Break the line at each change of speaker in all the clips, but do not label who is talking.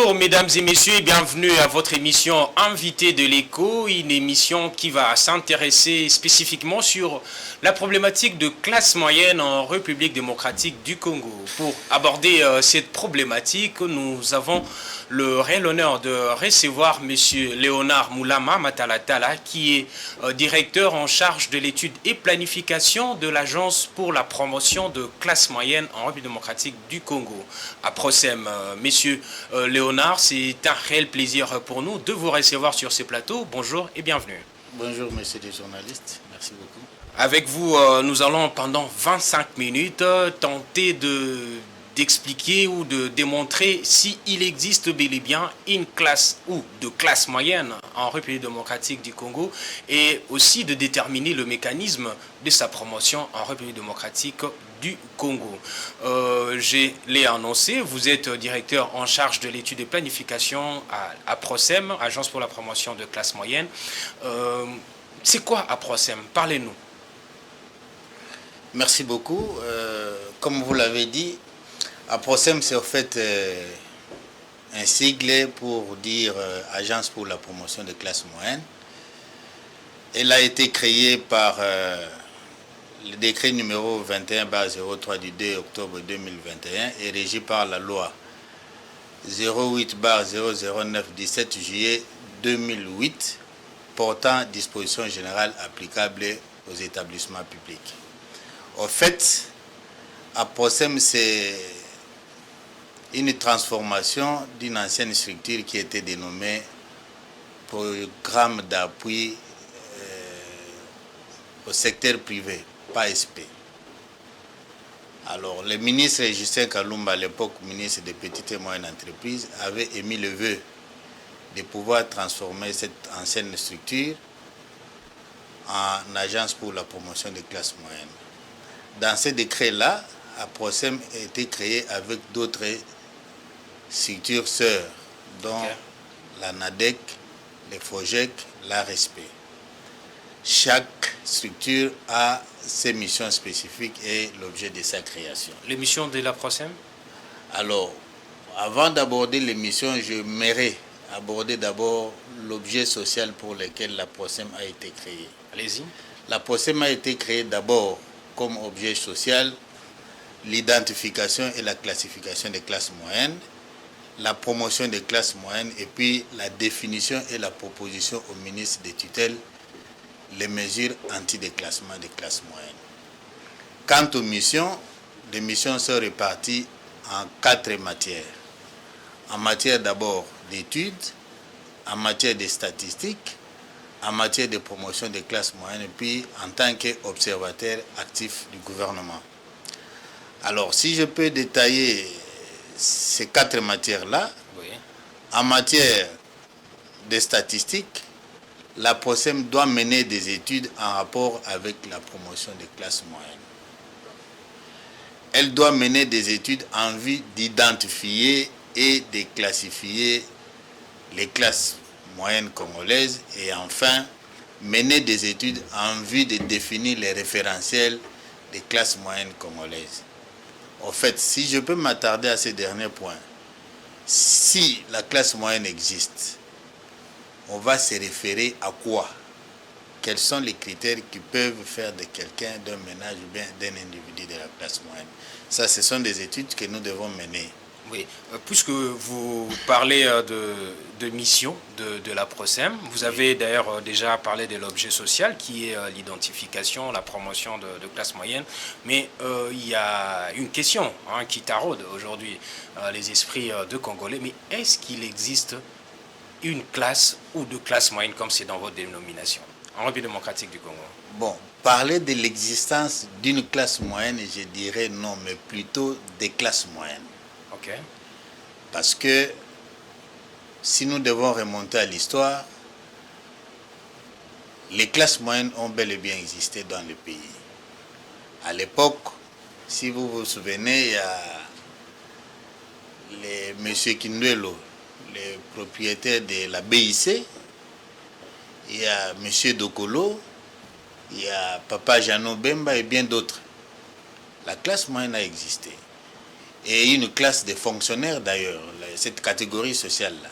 Bonjour mesdames et messieurs et bienvenue à votre émission Invité de l'écho, une émission qui va s'intéresser spécifiquement sur la problématique de classe moyenne en République démocratique du Congo. Pour aborder cette problématique, nous avons le réel honneur de recevoir monsieur Léonard Moulama Matalatala qui est directeur en charge de l'étude et planification de l'Agence pour la promotion de classe moyenne en République démocratique du Congo. À Procem, messieurs Léonard, c'est un réel plaisir pour nous de vous recevoir sur ce plateau. Bonjour et bienvenue.
Bonjour, messieurs les journalistes. Merci beaucoup.
Avec vous, nous allons pendant 25 minutes tenter d'expliquer ou de démontrer s'il existe bel et bien une classe ou de classe moyenne en République démocratique du Congo et aussi de déterminer le mécanisme de sa promotion en République démocratique du Congo. Je l'ai annoncé, vous êtes directeur en charge de l'étude et planification à Procem, Agence pour la promotion de classe moyenne. C'est quoi à Procem? Parlez-nous.
Merci beaucoup. Comme vous l'avez dit, APROCEM, c'est en fait un sigle pour dire Agence pour la promotion de classe moyenne. Elle a été créée par le décret numéro 21/03 du 2 octobre 2021 et régie par la loi 08/009 17 juillet 2008 portant dispositions générales applicables aux établissements publics. En fait, APROCEM, c'est une transformation d'une ancienne structure qui était dénommée Programme d'appui au secteur privé, PASP. Alors, le ministre Justin Kalumba, à l'époque ministre des Petites et Moyennes Entreprises, avait émis le vœu de pouvoir transformer cette ancienne structure en agence pour la promotion des classes moyennes. Dans ce décret-là, APROCEM a été créé avec d'autres structures sœurs, dont la NADEC, le FOGEC, l'ARSP. Chaque structure a ses missions spécifiques et l'objet de sa création.
Les missions de l'APROCEM?
Alors, avant d'aborder les missions, je m'aimerais aborder d'abord l'objet social pour lequel l'APROCEM a été créée.
Allez-y.
L'APROCEM a été créée d'abord comme objet social l'identification et la classification des classes moyennes, la promotion des classes moyennes et puis la définition et la proposition au ministre des tutelles les mesures anti-déclassement des classes moyennes. Quant aux missions, les missions sont réparties en 4 matières. En matière d'abord d'études, en matière de statistiques, en matière de promotion des classes moyennes et puis en tant qu'observateur actif du gouvernement. Alors, si je peux détailler ces 4 matières-là,
Oui.
En matière de statistiques, l'APROCEM doit mener des études en rapport avec la promotion des classes moyennes. Elle doit mener des études en vue d'identifier et de classifier les classes moyennes congolaises et enfin mener des études en vue de définir les référentiels des classes moyennes congolaises. En fait, si je peux m'attarder à ces derniers points, si la classe moyenne existe, on va se référer à quoi? Quels sont les critères qui peuvent faire de quelqu'un, d'un ménage ou bien d'un individu de la classe moyenne? Ça, ce sont des études que nous devons mener.
Oui, puisque vous parlez de mission de l'APROCEM, vous avez d'ailleurs déjà parlé de l'objet social qui est l'identification, la promotion de classe moyenne, mais il y a une question qui taraude aujourd'hui les esprits de Congolais, mais est-ce qu'il existe une classe ou de classe moyenne comme c'est dans votre dénomination en République démocratique du Congo?
Bon, parler de l'existence d'une classe moyenne, je dirais non, mais plutôt des classes moyennes.
Ok.
Parce que si nous devons remonter à l'histoire, les classes moyennes ont bel et bien existé dans le pays. À l'époque, si vous vous souvenez, il y a M. Kindwelo, le propriétaire de la BIC, il y a M. Dokolo, il y a Papa Jeannot Bemba et bien d'autres. La classe moyenne a existé. Et une classe de fonctionnaires d'ailleurs. cette catégorie sociale-là,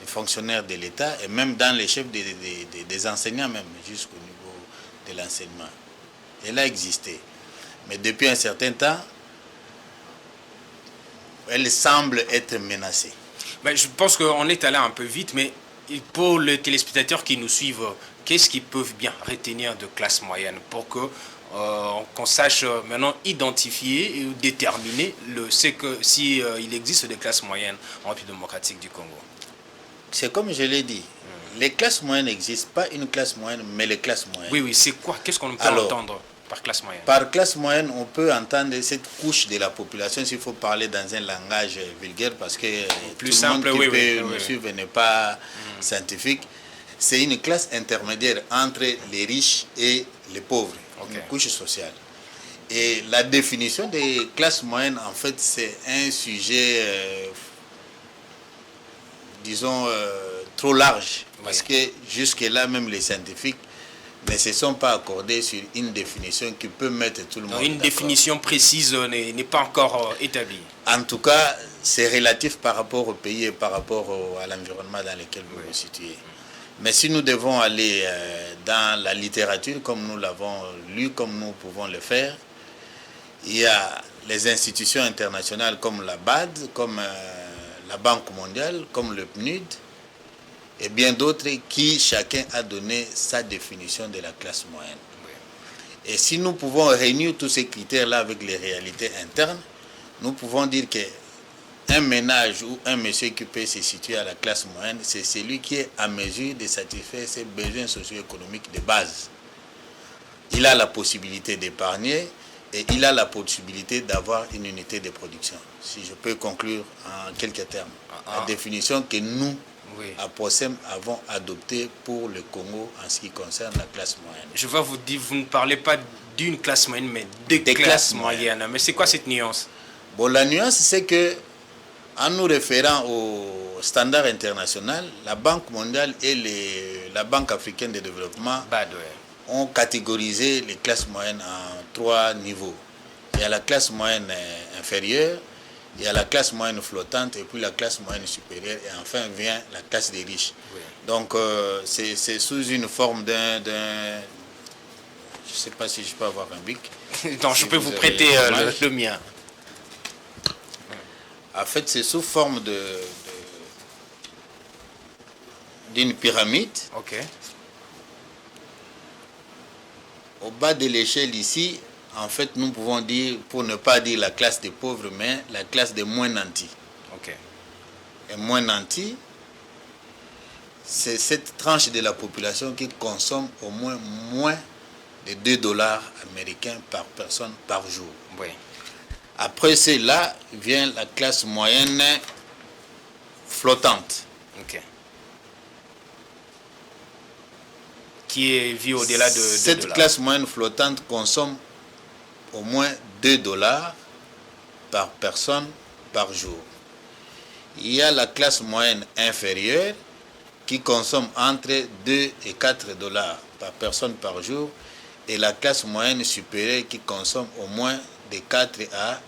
les fonctionnaires de l'État et même dans les chefs des enseignants même, jusqu'au niveau de l'enseignement. Elle a existé. Mais depuis un certain temps, elle semble être menacée.
Ben, je pense qu'on est allé un peu vite, mais pour les téléspectateurs qui nous suivent, qu'est-ce qu'ils peuvent bien retenir de classe moyenne pour que qu'on sache maintenant identifier et déterminer si il existe des classes moyennes en République démocratique du Congo.
C'est comme je l'ai dit, les classes moyennes n'existent pas une classe moyenne, mais les classes moyennes.
Oui, oui, c'est quoi? Qu'est-ce qu'on peut entendre par classe moyenne?
Par classe moyenne, on peut entendre cette couche de la population, s'il faut parler dans un langage vulgaire, parce que
plus
tout
simple,
le monde qui peut me suivre n'est pas scientifique. C'est une classe intermédiaire entre les riches et les pauvres, une couche sociale. Et la définition des classes moyennes, en fait, c'est un sujet, disons, trop large, parce que jusque-là, même les scientifiques ne se sont pas accordés sur une définition qui peut mettre tout le monde d'accord.
Une définition précise n'est pas encore établie.
En tout cas, c'est relatif par rapport au pays et par rapport à l'environnement dans lequel vous vous situez. Mais si nous devons aller dans la littérature, comme nous l'avons lu, comme nous pouvons le faire, il y a les institutions internationales comme la BAD, comme la Banque mondiale, comme le PNUD, et bien d'autres qui chacun a donné sa définition de la classe moyenne. Et si nous pouvons réunir tous ces critères-là avec les réalités internes, nous pouvons dire qu'un ménage ou un monsieur qui peut se situer à la classe moyenne, c'est celui qui est à mesure de satisfaire ses besoins socio-économiques de base. Il a la possibilité d'épargner et il a la possibilité d'avoir une unité de production. Si je peux conclure en quelques termes. La définition que nous, à POSEM, avons adoptée pour le Congo en ce qui concerne la classe moyenne.
Je vais vous dire, vous ne parlez pas d'une classe moyenne, mais des classes moyennes. Mais c'est quoi cette nuance?
Bon, la nuance, c'est que en nous référant au standard international, la Banque mondiale et la Banque africaine de développement ont catégorisé les classes moyennes en 3 niveaux. Il y a la classe moyenne inférieure, il y a la classe moyenne flottante et puis la classe moyenne supérieure et enfin vient la classe des riches. Donc c'est sous une forme d'un... Je ne sais pas si je peux avoir un bic.
Donc je peux vous prêter le mien.
En fait, c'est sous forme d'une pyramide. Au bas de l'échelle ici, en fait, nous pouvons dire, pour ne pas dire la classe des pauvres, mais la classe des moins nantis. Et moins nantis, c'est cette tranche de la population qui consomme au moins de 2 dollars américains par personne par jour. Après cela vient la classe moyenne flottante.
Qui vit au-delà de 2 dollars.
Cette classe moyenne flottante consomme au moins 2 dollars par personne par jour. Il y a la classe moyenne inférieure qui consomme entre 2 et 4 dollars par personne par jour et la classe moyenne supérieure qui consomme au moins de 4 à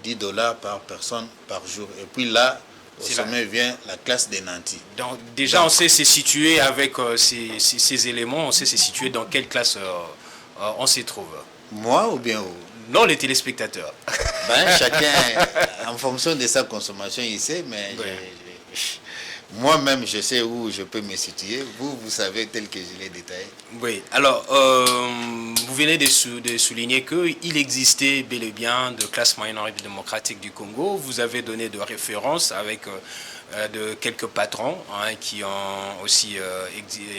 10 dollars par personne par jour. Et puis là, au sommet vient la classe des nantis.
Donc déjà, on sait se situer avec ces éléments, on sait se situer dans quelle classe on s'y trouve.
Moi ou bien vous?
Non, les téléspectateurs.
Chacun, en fonction de sa consommation, il sait, mais moi-même, je sais où je peux me situer. Vous savez tel que je l'ai détaillé.
Oui, alors, vous venez de souligner qu'il existait bel et bien de classe moyenne en République démocratique du Congo. Vous avez donné de références avec de quelques patrons qui ont aussi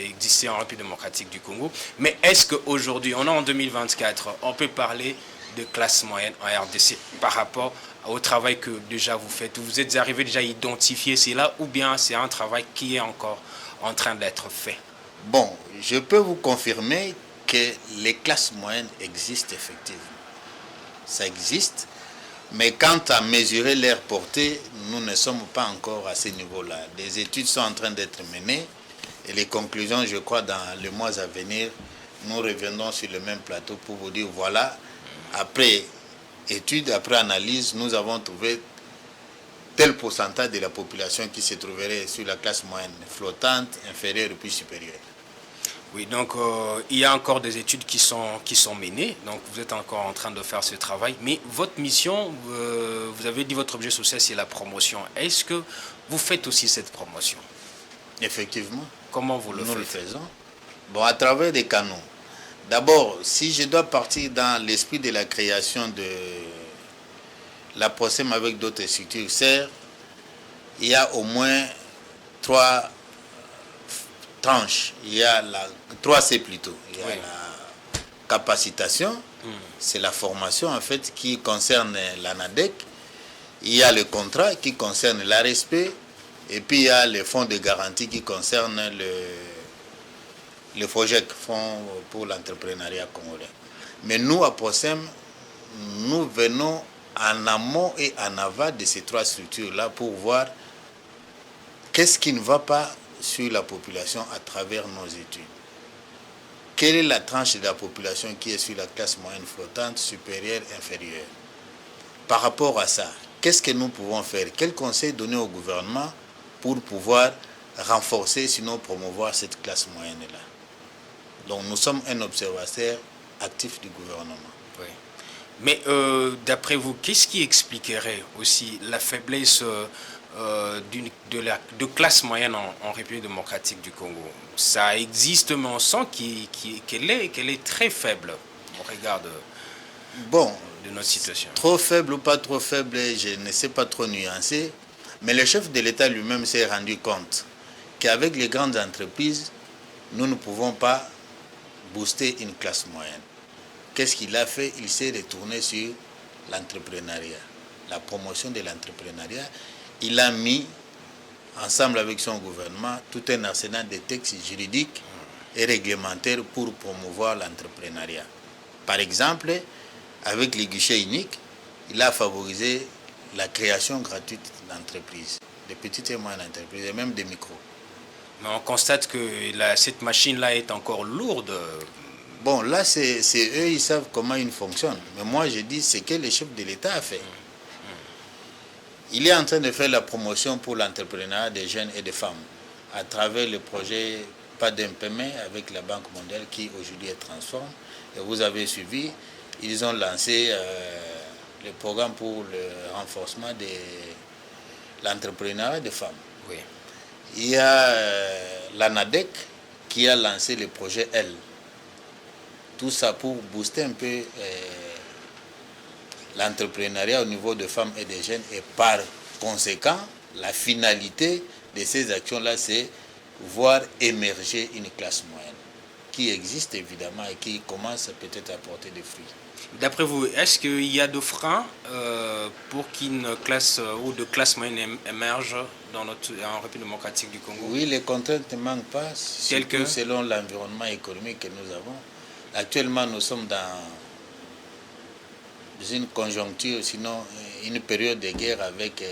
existé en République démocratique du Congo. Mais est-ce qu'aujourd'hui, on est en 2024, on peut parler de classe moyenne en RDC par rapport au travail que déjà vous faites? Vous êtes arrivé déjà à identifier cela ou bien c'est un travail qui est encore en train d'être fait?
Bon, je peux vous confirmer que les classes moyennes existent effectivement. Ça existe, mais quant à mesurer leur portée, nous ne sommes pas encore à ce niveau-là. Des études sont en train d'être menées et les conclusions, je crois, dans les mois à venir, nous reviendrons sur le même plateau pour vous dire, voilà, après étude, après analyse, nous avons trouvé tel pourcentage de la population qui se trouverait sur la classe moyenne, flottante, inférieure et puis supérieure.
Oui, donc il y a encore des études qui sont menées, donc vous êtes encore en train de faire ce travail, mais votre mission, vous avez dit votre objet social, c'est la promotion. Est-ce que vous faites aussi cette promotion?
Effectivement.
Comment vous
nous
faites?
le faisons. Bon, à travers des canaux. D'abord, si je dois partir dans l'esprit de la création de la PROSEM avec d'autres structures, certes, il y a au moins 3 tranches. Il y a 3C plutôt. Il y a la capacitation, c'est la formation en fait qui concerne l'ANADEC. Il y a le contrat qui concerne l'ARSP. Et puis il y a les fonds de garantie qui concernent le FOGEC, Fonds pour l'entrepreneuriat congolais. Mais nous, à PROSEM, nous venons en amont et en aval de ces 3 structures-là pour voir qu'est-ce qui ne va pas sur la population à travers nos études. Quelle est la tranche de la population qui est sur la classe moyenne flottante, supérieure, inférieure? Par rapport à ça, qu'est-ce que nous pouvons faire? Quel conseil donner au gouvernement pour pouvoir renforcer, sinon promouvoir cette classe moyenne-là? Donc nous sommes un observateur actif du gouvernement.
Oui. Mais d'après vous, qu'est-ce qui expliquerait aussi la faiblesse de classe moyenne en République démocratique du Congo? Ça existe, mais on sent qu'elle est très faible au regard de notre situation.
Trop faible ou pas trop faible, je ne sais pas trop nuancer. Mais le chef de l'État lui-même s'est rendu compte qu'avec les grandes entreprises, nous ne pouvons pas booster une classe moyenne. Qu'est-ce qu'il a fait? Il s'est retourné sur l'entrepreneuriat, la promotion de l'entrepreneuriat. Il a mis, ensemble avec son gouvernement, tout un arsenal de textes juridiques et réglementaires pour promouvoir l'entrepreneuriat. Par exemple, avec les guichets uniques, il a favorisé la création gratuite d'entreprises, de petites et moyennes entreprises, et même des micros.
Mais on constate que cette machine-là est encore lourde.
Bon, là, c'est eux, ils savent comment il fonctionne. Mais moi, je dis ce que le chef de l'État a fait. Il est en train de faire la promotion pour l'entrepreneuriat des jeunes et des femmes à travers le projet Pas d'impaiement avec la Banque mondiale qui aujourd'hui est Transform. Et vous avez suivi, ils ont lancé le programme pour le renforcement de l'entrepreneuriat des femmes.
Oui.
Il y a l'ANADEC qui a lancé le projet L. Tout ça pour booster un peu l'entrepreneuriat au niveau des femmes et des jeunes. Et par conséquent, la finalité de ces actions-là, c'est voir émerger une classe moyenne qui existe évidemment et qui commence peut-être à porter des fruits.
D'après vous, est-ce qu'il y a de freins pour qu'une classe ou de classe moyenne émerge en République démocratique du Congo?
Oui, les contraintes ne manquent pas, surtout selon l'environnement économique que nous avons. Actuellement, nous sommes dans une conjoncture, sinon une période de guerre avec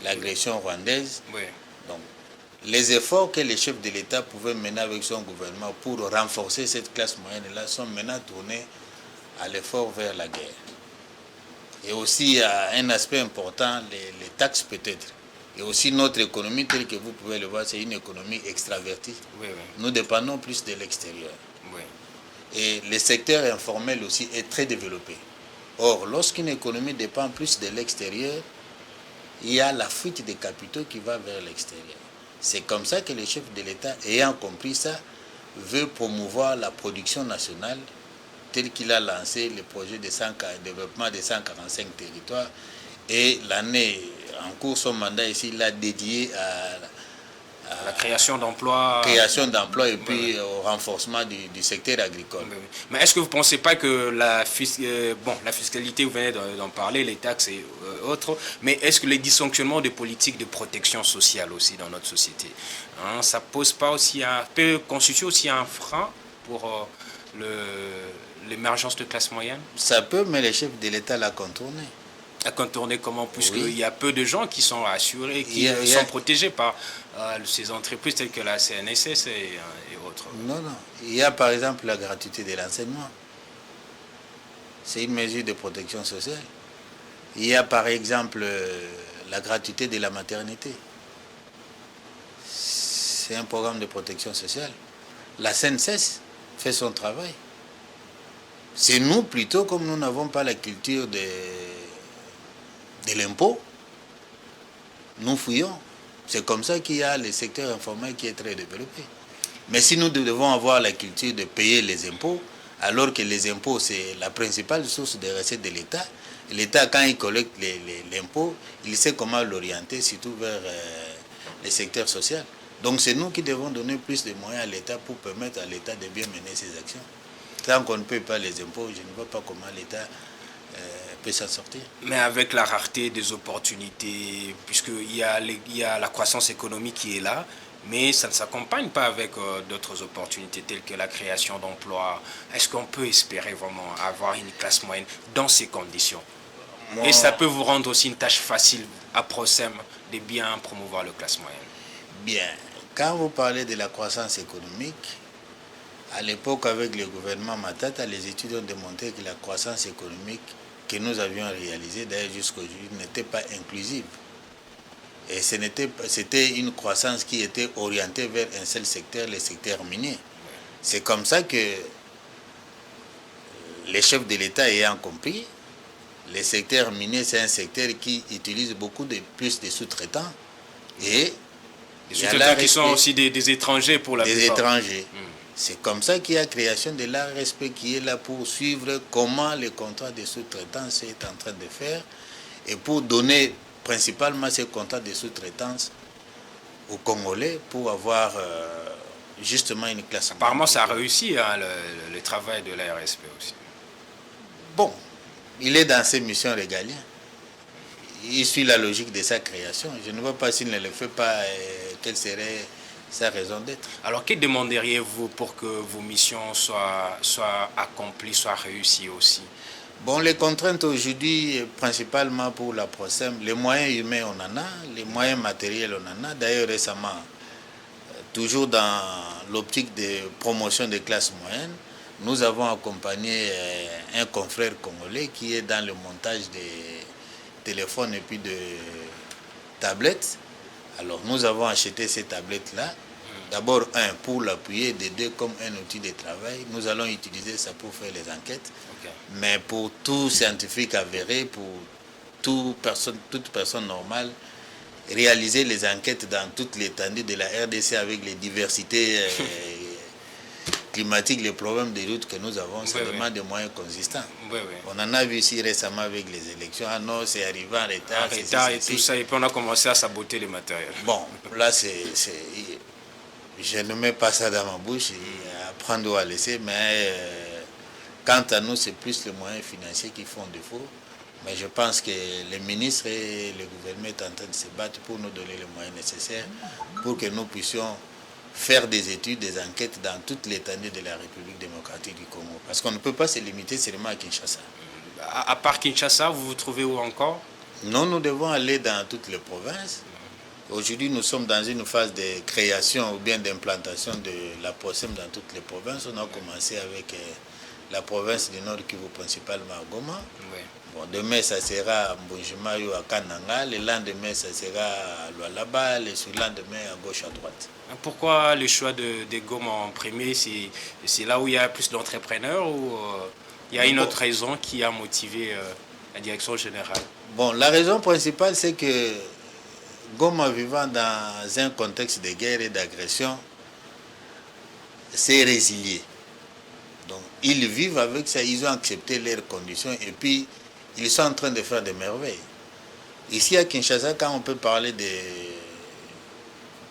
l'agression rwandaise.
Oui.
Donc, les efforts que les chefs de l'État pouvaient mener avec son gouvernement pour renforcer cette classe moyenne-là sont maintenant tournés à l'effort vers la guerre. Et aussi, un aspect important, les taxes peut-être. Et aussi notre économie, telle que vous pouvez le voir, c'est une économie extravertie.
Oui, oui.
Nous dépendons plus de l'extérieur.
Oui.
Et le secteur informel aussi est très développé. Or, lorsqu'une économie dépend plus de l'extérieur, il y a la fuite des capitaux qui va vers l'extérieur. C'est comme ça que le chef de l'État, ayant compris ça, veut promouvoir la production nationale tel qu'il a lancé le projet de développement de 145 territoires. Et l'année en cours, son mandat ici, il l'a dédié à
la création d'emplois.
Création d'emplois et puis au renforcement du secteur agricole.
Mais est-ce que vous ne pensez pas que la fiscalité, vous venez d'en parler, les taxes et autres, mais est-ce que les dysfonctionnements de politiques de protection sociale aussi dans notre société, ça pose pas aussi peut constituer aussi un frein pour l'émergence de classe moyenne?
Ça peut, mais le chef de l'État l'a contourné.
À contourner comment? Puisqu'il y a peu de gens qui sont assurés, qui sont protégés par ces entreprises telles que la CNSS et autres.
Non. Il y a par exemple la gratuité de l'enseignement. C'est une mesure de protection sociale. Il y a par exemple la gratuité de la maternité. C'est un programme de protection sociale. La CNSS fait son travail. C'est nous plutôt, comme nous n'avons pas la culture de l'impôt, nous fouillons. C'est comme ça qu'il y a le secteur informel qui est très développé. Mais si nous devons avoir la culture de payer les impôts, alors que les impôts, c'est la principale source de recettes de l'État, l'État, quand il collecte l'impôt, il sait comment l'orienter, surtout vers le secteur social. Donc c'est nous qui devons donner plus de moyens à l'État pour permettre à l'État de bien mener ses actions. Tant qu'on ne paie pas les impôts, je ne vois pas comment l'État peut s'en sortir.
Mais avec la rareté des opportunités, puisqu'il y a la croissance économique qui est là, mais ça ne s'accompagne pas avec d'autres opportunités telles que la création d'emplois. Est-ce qu'on peut espérer vraiment avoir une classe moyenne dans ces conditions? Et ça peut vous rendre aussi une tâche facile à Procem de bien promouvoir la classe moyenne.
Bien, quand vous parlez de la croissance économique, à l'époque avec le gouvernement Matata, les études ont démontré que la croissance économique que nous avions réalisée, d'ailleurs jusqu'à aujourd'hui, n'était pas inclusive. Et c'était une croissance qui était orientée vers un seul secteur, le secteur minier. C'est comme ça que les chefs de l'État ayant compris, le secteur minier, c'est un secteur qui utilise beaucoup plus de sous-traitants. Et
des sous-traitants qui sont aussi des étrangers pour la plupart.
Des étrangers. C'est comme ça qu'il y a création de l'ARSP qui est là pour suivre comment le contrat de sous-traitance est en train de faire et pour donner principalement ces contrats de sous-traitance aux Congolais pour avoir justement une classe.
Apparemment, ça a réussi hein, le travail de l'ARSP aussi.
Bon, il est dans ses missions régaliennes. Il suit la logique de sa création. Je ne vois pas s'il ne le fait pas, quelle serait sa raison d'être.
Alors, que demanderiez-vous pour que vos missions soient accomplies, soient réussies aussi?
Bon, les contraintes aujourd'hui, principalement pour la Procem, les moyens humains, on en a, les moyens matériels, on en a. D'ailleurs, récemment, toujours dans l'optique de promotion des classes moyennes, nous avons accompagné un confrère congolais qui est dans le montage des téléphones et puis de tablettes. Alors, nous avons acheté ces tablettes-là. D'abord, pour l'appuyer, de deux, comme un outil de travail. Nous allons utiliser ça pour faire les enquêtes. Okay. Mais pour tout scientifique avéré, pour toute personne normale, réaliser les enquêtes dans toute l'étendue de la RDC avec les diversités climatiques, les problèmes de route que nous avons, ça demande des moyens consistants. On en a vu ici récemment avec les élections. Ah non, c'est arrivé en retard.
En retard et tout ça, et puis on a commencé à saboter les matériels.
Bon, là, je ne mets pas ça dans ma bouche, à prendre ou à laisser, mais quant à nous, c'est plus les moyens financiers qui font défaut. Mais je pense que les ministres et le gouvernement sont en train de se battre pour nous donner les moyens nécessaires pour que nous puissions faire des études, des enquêtes dans toute l'étendue de la République démocratique du Congo. Parce qu'on ne peut pas se limiter seulement à Kinshasa.
À part Kinshasa, vous vous trouvez où encore?
Non, nous devons aller dans toutes les provinces. Aujourd'hui, nous sommes dans une phase de création ou bien d'implantation de la Procem dans toutes les provinces. On a commencé avec la province du Nord Kivu, principalement à Goma. Oui. Bon, demain, ça sera à Mbunjimayo, à Kananga. Le lendemain, ça sera à Lualaba. Le surlendemain, à gauche, à droite.
Pourquoi le choix de Goma en premier? C'est là où il y a plus d'entrepreneurs ou il y a une autre raison qui a motivé la direction générale?
Bon, la raison principale, c'est que Goma, vivant dans un contexte de guerre et d'agression, s'est résilié. Donc, ils vivent avec ça, ils ont accepté leurs conditions et puis ils sont en train de faire des merveilles. Ici à Kinshasa, quand on peut parler de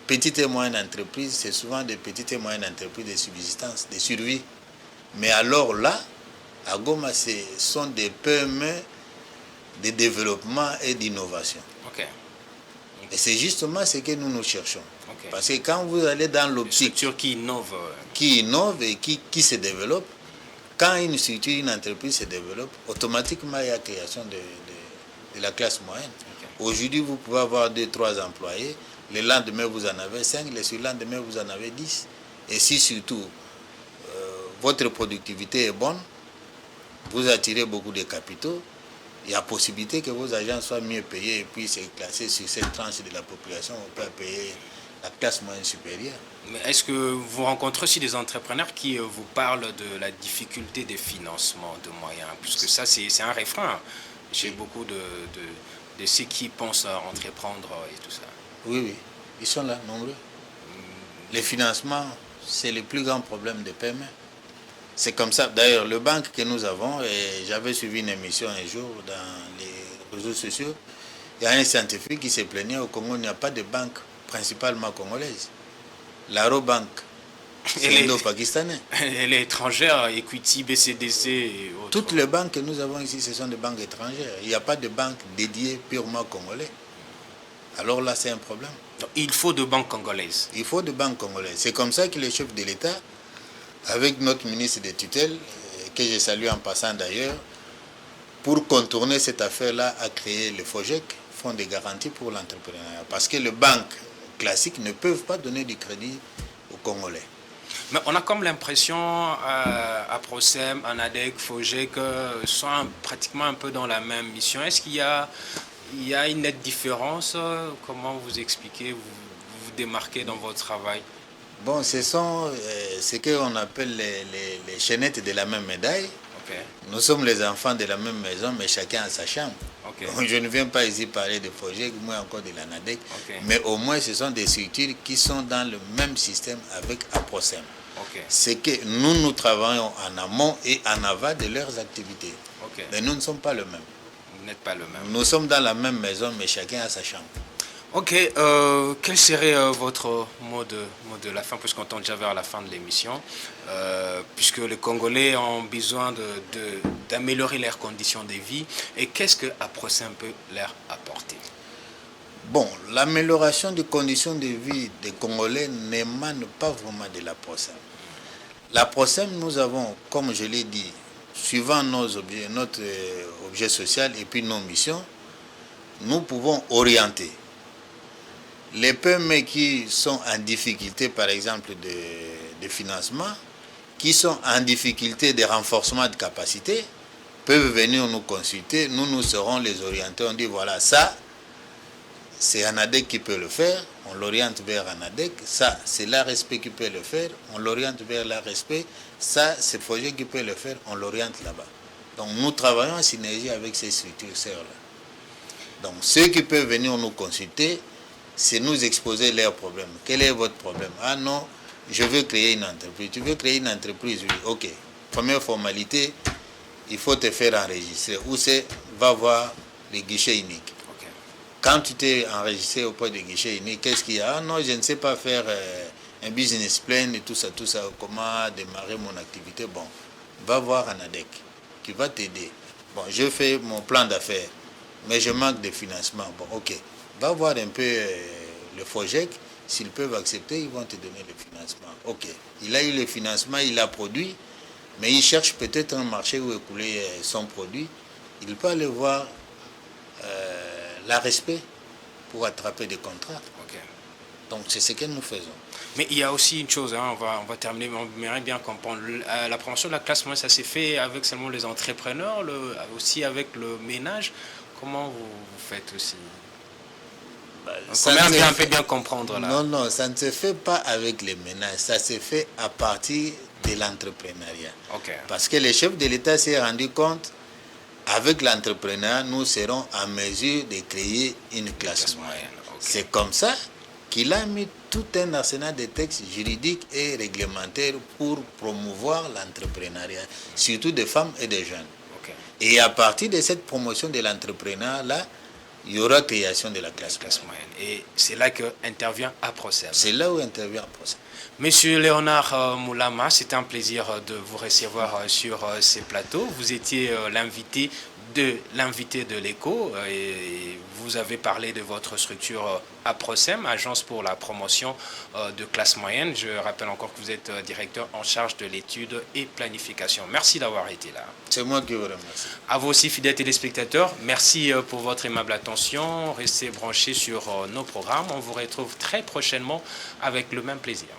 petites et moyennes entreprises, c'est souvent des petites et moyennes entreprises de subsistance, de survie. Mais alors là, à Goma, ce sont des PME de développement et d'innovation.
Okay.
Et c'est justement ce que nous cherchons. Okay. Parce que quand vous allez dans l'optique...
structure qui innove.
Qui innove et qui se développe, quand une structure, une entreprise se développe, automatiquement il y a création de la classe moyenne. Okay. Aujourd'hui, vous pouvez avoir 2-3 employés, le lendemain vous en avez 5, le surlendemain vous en avez 10. Et si surtout votre productivité est bonne, vous attirez beaucoup de capitaux, il y a possibilité que vos agents soient mieux payés et puis c'est classé sur cette tranche de la population, on peut payer la classe moyenne supérieure.
Mais est-ce que vous rencontrez aussi des entrepreneurs qui vous parlent de la difficulté des financements de moyens? Puisque ça, c'est un refrain chez beaucoup de ceux qui pensent à entreprendre et tout ça.
Oui, oui, ils sont là, nombreux. Les financements, c'est le plus grand problème des PME. C'est comme ça. D'ailleurs, le banque que nous avons, et j'avais suivi une émission un jour dans les réseaux sociaux, il y a un scientifique qui s'est plaigné au Congo, il n'y a pas de banque principalement congolaise. L'Arobank, c'est indo-pakistanais.
Et les étrangères, Equity, BCDC et autres.
Toutes les banques que nous avons ici, ce sont des banques étrangères. Il n'y a pas de banque dédiée purement congolais. Alors là, c'est un problème.
Donc, il faut de banques congolaises.
Il faut de banques congolaises. C'est comme ça que le chef de l'État, avec notre ministre des tutelles, que je salue en passant d'ailleurs, pour contourner cette affaire-là, a créé le FOGEC, Fonds de garantie pour l'entrepreneuriat. Parce que les banques classiques ne peuvent pas donner du crédit aux Congolais.
Mais on a comme l'impression, à Procem, Anadec, FOGEC, sont pratiquement un peu dans la même mission. Est-ce qu'il y a une nette différence? Comment vous expliquez, vous vous démarquez dans votre travail?
Bon, ce sont ce qu'on appelle les chaînettes de la même médaille.
Okay.
Nous sommes les enfants de la même maison, mais chacun a sa chambre.
Okay.
Donc, je ne viens pas ici parler de FOGEC, moi encore de l'ANADEC,
okay.
Mais au moins ce sont des structures qui sont dans le même système avec APROSEM.
Okay.
C'est que nous travaillons en amont et en aval de leurs activités.
Okay.
Mais nous ne sommes pas le même.
Vous n'êtes pas le même.
Nous sommes dans la même maison, mais chacun a sa chambre.
Ok, quel serait votre mot de la fin, puisqu'on tend déjà vers la fin de l'émission, puisque les Congolais ont besoin d'améliorer leurs conditions de vie, et qu'est-ce que APROSEM peut leur apporter?
Bon, l'amélioration des conditions de vie des Congolais n'émane pas vraiment de l'APROSEM. L'APROSEM, nous avons, comme je l'ai dit, suivant notre objet social et puis nos missions, nous pouvons orienter les PME qui sont en difficulté, par exemple, de financement, qui sont en difficulté de renforcement de capacité, peuvent venir nous consulter, nous serons les orienter, on dit voilà, ça, c'est ANADEC qui peut le faire, on l'oriente vers ANADEC, ça, c'est l'ARSP qui peut le faire, on l'oriente vers l'ARSP, ça, c'est FOGEC qui peut le faire, on l'oriente là-bas. Donc nous travaillons en synergie avec ces structures sœurs-là. Donc ceux qui peuvent venir nous consulter, c'est nous exposer leurs problèmes. Quel est votre problème? Ah non, je veux créer une entreprise. Tu veux créer une entreprise? Oui, ok. Première formalité, il faut te faire enregistrer. Ou c'est, va voir les guichets uniques. Okay. Quand tu t'es enregistré auprès des guichets uniques, qu'est-ce qu'il y a? Ah non, je ne sais pas faire un business plan et tout ça, comment démarrer mon activité. Bon, va voir ANADEC, qui va t'aider. Bon, je fais mon plan d'affaires, mais je manque de financement. Bon, ok. Va voir un peu le FOGEC, s'ils peuvent accepter, ils vont te donner le financement. Ok, il a eu le financement, il a produit, mais il cherche peut-être un marché où écouler son produit. Il peut aller voir l'ARSP pour attraper des contrats.
Okay.
Donc c'est ce que nous faisons.
Mais il y a aussi une chose, hein, on va terminer, on aimerait bien comprendre. La promotion de la classe moyenne, ça s'est fait avec seulement les entrepreneurs, aussi avec le ménage. Comment vous faites aussi? On peut bien comprendre là.
Non, ça ne se fait pas avec les ménages, ça se fait à partir de l'entrepreneuriat.
Okay.
Parce que le chef de l'État s'est rendu compte, avec l'entrepreneuriat, nous serons en mesure de créer une classe moyenne. Okay. C'est comme ça qu'il a mis tout un arsenal de textes juridiques et réglementaires pour promouvoir l'entrepreneuriat, surtout des femmes et des jeunes. Okay. Et à partir de cette promotion de l'entrepreneuriat-là, il y aura création de la classe moyenne.
Et c'est là qu'intervient APROSEM.
C'est là où intervient APROSEM.
Monsieur Léonard Moulama, c'est un plaisir de vous recevoir sur ces plateaux. Vous étiez l'invité de l'ECHO et vous avez parlé de votre structure APROSEM, Agence pour la promotion de classe moyenne. Je rappelle encore que vous êtes directeur en charge de l'étude et planification. Merci d'avoir été là.
C'est moi qui vous remercie.
À vous aussi, fidèles téléspectateurs, merci pour votre aimable attention. Restez branchés sur nos programmes. On vous retrouve très prochainement avec le même plaisir.